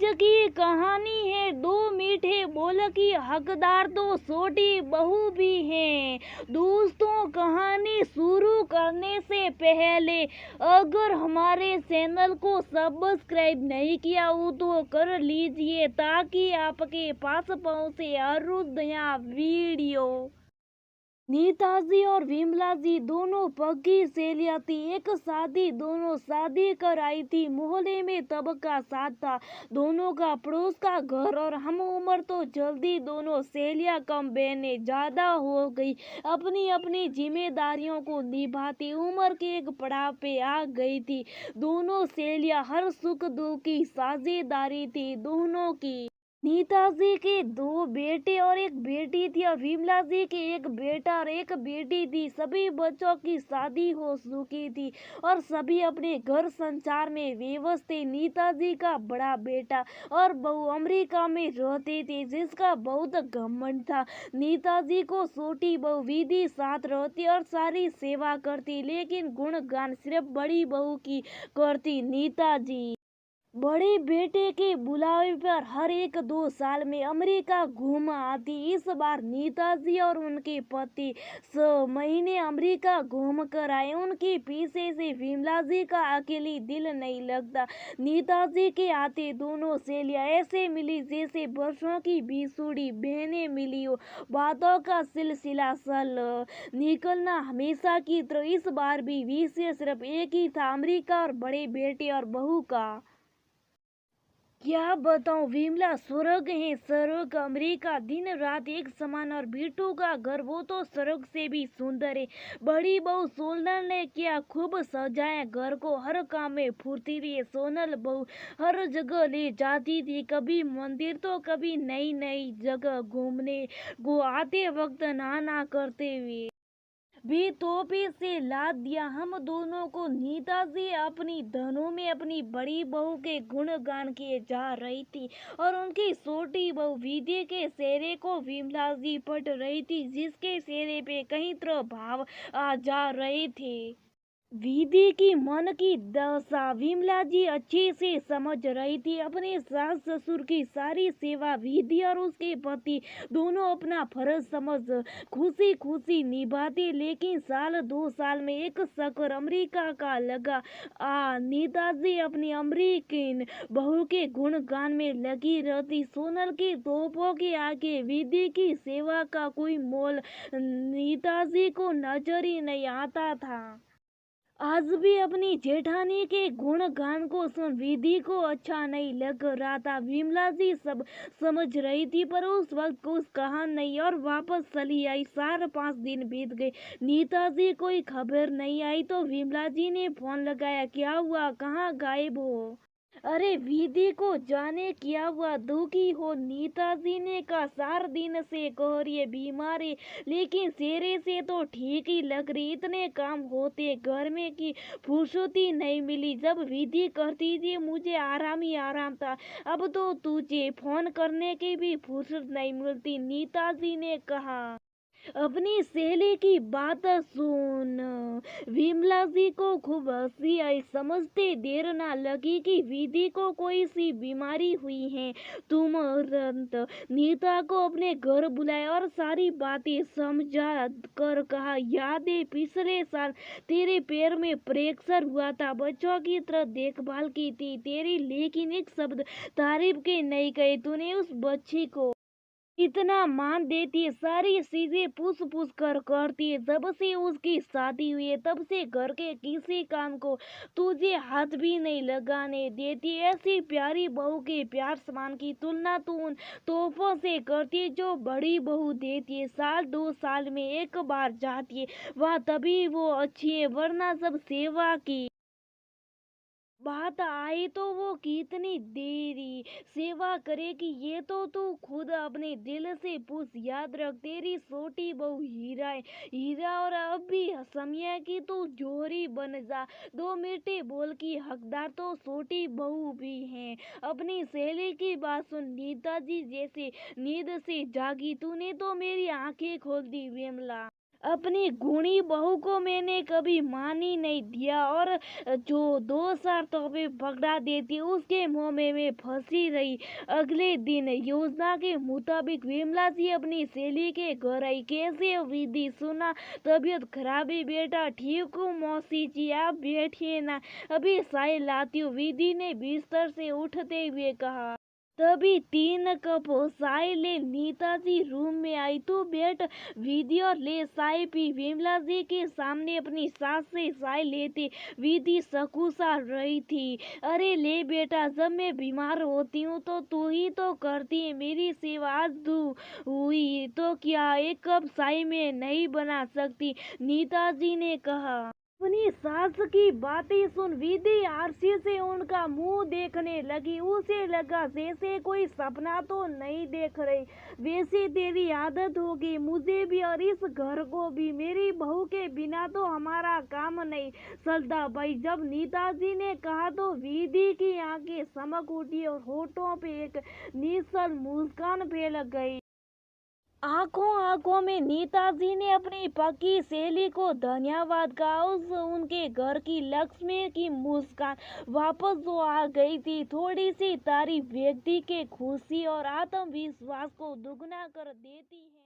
आज की कहानी है दो मीठे बोल की, हकदार तो छोटी बहू भी है। दोस्तों, कहानी शुरू करने से पहले अगर हमारे चैनल को सब्सक्राइब नहीं किया हो तो कर लीजिए ताकि आपके पास पहुंचे हर रोज नया वीडियो। नीताजी और विमला जी दोनों पक्की सहेलियां थी। एक शादी दोनों शादी कर आई थी। मोहल्ले में तबका साथ था दोनों का, पड़ोस का घर और हम उम्र तो जल्दी दोनों सहेलियां कम बहनें ज्यादा हो गई। अपनी अपनी जिम्मेदारियों को निभाती उम्र के एक पड़ाव पे आ गई थी। दोनों सहेलियां हर सुख दुख की साझेदारी थी दोनों की। नीताजी के दो बेटे और एक बेटी थी और विमला जी के एक बेटा और एक बेटी थी। सभी बच्चों की शादी हो चुकी थी और सभी अपने घर संसार में व्यस्त थे। नीताजी का बड़ा बेटा और बहू अमेरिका में रहते थे जिसका बहुत घमंड था। नीताजी को छोटी बहू विधि साथ रहती और सारी सेवा करती, लेकिन गुणगान सिर्फ बड़ी बहू की करती। नीताजी बड़े बेटे के बुलावे पर हर एक 2 साल में अमेरिका घूम आती। इस बार नीताजी और उनके पति 6 महीने अमेरिका घूम कर आए। उनके पीछे से विमला जी का अकेली दिल नहीं लगता। नीताजी के आते दोनों सहेलियां ऐसे मिली जैसे वर्षों की बिछुड़ी बहनें मिली हो। बातों का सिलसिला चल निकलना हमेशा की तरह इस बार भी विषय सिर्फ एक ही था, अमेरिका और बड़े बेटे और बहू का। क्या बताऊं, विमला स्वर्ग है, स्वर्ग अमेरिका दिन रात एक समान। और बिट्टू का घर वो तो स्वर्ग से भी सुंदर है। बड़ी बहू सोनल ने क्या खूब सजाया घर को, हर काम में फुर्ती रही। सोनल बहू हर जगह ले जाती थी, कभी मंदिर तो कभी नई नई जगह घूमने को। आते वक्त नहाना करते हुए भी टोपी से लाद दिया हम दोनों को। नीताजी अपनी धनों में अपनी बड़ी बहू के गुणगान किए जा रही थी और उनकी छोटी बहू विधि के चेहरे को विमला जी पट रही थी, जिसके चेहरे पे कई तरह भाव आ जा रहे थे। विधि की मन की दशा विमला जी अच्छे से समझ रही थी। अपने सास ससुर की सारी सेवा विधि और उसके पति दोनों अपना फर्ज समझ खुशी खुशी निभाते, लेकिन 1-2 साल में एक चक्कर अमेरिका का लगा। नीताजी अपनी अमेरिकन बहू के गुणगान में लगी रहती। सोनल की तोपों के आगे विधि की सेवा का कोई मोल नीताजी को नजर ही नहीं आता था। आज भी अपनी जेठानी के गुणगान को सुन विधि को अच्छा नहीं लग रहा था। विमला जी सब समझ रही थी पर उस वक्त कुछ कहा नहीं और वापस चली आई। 4-5 दिन बीत गए, नीताजी कोई खबर नहीं आई तो विमला जी ने फोन लगाया। क्या हुआ, कहाँ गायब हो? अरे विधि को जाने क्या हुआ, दुखी हो? नीताजी ने कहा 4 दिन से कह रही है बीमार है, लेकिन चेहरे से तो ठीक ही लग रही। इतने काम होते घर में कि फुर्सती नहीं मिली। जब विधि करती थी मुझे आराम ही आराम था, अब तो तुझे फोन करने की भी फुर्सत नहीं मिलती। नीताजी ने कहा। अपनी सहेली की बात सुन विमला जी को खूब हंसी आई। समझते देर ना लगी कि विधि को कोई सी बीमारी हुई है। तुरंत नीता को अपने घर बुलाया और सारी बातें समझा कर कहा, याद है पिछले साल तेरे पैर में फ्रैक्चर हुआ था, बच्चों की तरह देखभाल की थी तेरी, लेकिन एक शब्द तारीफ के नहीं कहे तूने उस बच्ची को। इतना मान देती है, सारी चीजें पूछ पूछ कर करती है। जब से उसकी शादी हुई है तब से घर के किसी काम को तुझे हाथ भी नहीं लगाने देती। ऐसी प्यारी बहू के प्यार सम्मान की तुलना तू उन तोहफों से करती है जो बड़ी बहू देती है। 1-2 साल में एक बार जाती है वह, तभी वो अच्छी है, वरना सब सेवा की बात आई तो वो कितनी देरी सेवा करेगी ये तो तू खुद अपने दिल से पूछ। याद रख तेरी छोटी बहू हीरा है, हीरा, और अब भी समय की तू जोहरी बन जा। 2 मीठे बोल की हकदार तो छोटी बहू भी है। अपनी सहेली की बात सुन। नीताजी जैसे नींद से जागी, तूने तो मेरी आंखें खोल दी विमला। अपनी गुणी बहू को मैंने कभी मान ही नहीं दिया और जो 2 तोहफे पकड़ा देती उसके मुंह में मैं फंसी रही। अगले दिन योजना के मुताबिक विमला जी अपनी सहेली के घर आई। कैसे हो विधि? सुना तबीयत खराब है बेटा। ठीक हूँ मौसी जी, आप बैठिए ना, अभी चाय लाती हूँ, विधि ने बिस्तर से उठते हुए कहा। तभी 3 कप चाय ले नीता जी रूम में आई। तू बैठ विधि और ले चाय पी। विमला जी के सामने अपनी सास से चाय लेते विधि सकुचा रही थी। अरे ले बेटा, जब मैं बीमार होती हूँ तो तू ही तो करती है मेरी सेवा। आज तू हुई तो क्या 1 कप चाय में नहीं बना सकती? नीता जी ने कहा। अपनी सास की बातें सुन विधि आरसी से उनका मुंह देखने लगी। उसे लगा जैसे कोई सपना तो नहीं देख रही। वैसे तेरी आदत होगी, मुझे भी और इस घर को भी। मेरी बहू के बिना तो हमारा काम नहीं चलता भाई। जब नीता जी ने कहा तो विधि की आंखें चमक उठी और होठों पे एक निश्चल मुस्कान फैल गई। आंखों आंखों में नीता जी ने अपनी पक्की सहेली को धन्यवाद कहा। उस उनके घर की लक्ष्मी की मुस्कान वापस जो आ गई थी। थोड़ी सी तारीफ व्यक्ति के खुशी और आत्मविश्वास को दुगना कर देती है।